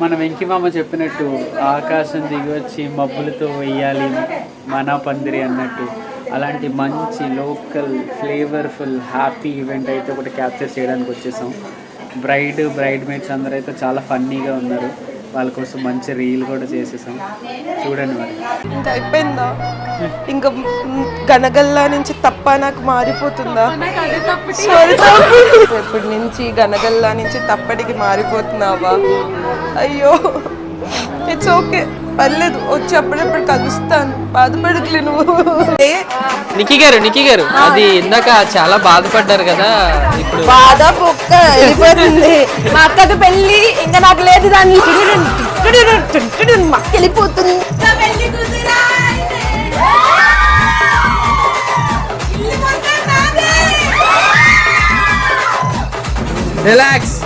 మన వెంకిమామ చెప్పినట్టు ఆకాశం దిగి వచ్చి మబ్బులతో వెయ్యాలి మన పందిరి అన్నట్టు అలాంటి మంచి లోకల్ ఫ్లేవర్ఫుల్ హ్యాపీ ఈవెంట్ అయితే ఒకటి క్యాప్చర్ చేయడానికి వచ్చేసాం. బ్రైడ్ మేట్స్ అందరూ అయితే చాలా ఫన్నీగా ఉన్నారు. వాళ్ళ కోసం మంచి రీల్ కూడా చేసేసాం. చూడండి మరి. ఇంకా అయిపోయిందా? ఇంకా గనగల్లా నుంచి తప్ప నాకు మారిపోతుందా? ఎప్పటి నుంచి గనగల్లా నుంచి తప్పటికి మారిపోతున్నావా? అయ్యో, ఇట్స్ ఓకే, పర్లేదు, వచ్చి అప్పుడప్పుడు కలుస్తాను, బాధపడట్లే నువ్వు. నిక్కి గారు అది ఇందాక చాలా బాధపడ్డారు కదా, ఇప్పుడు బాధ పొక్క వెళ్ళిపోతుంది. మా అక్కకి పెళ్ళి ఇంకా నాకు లేదు, దాన్ని వెళ్ళిపోతుంది. రిలాక్స్.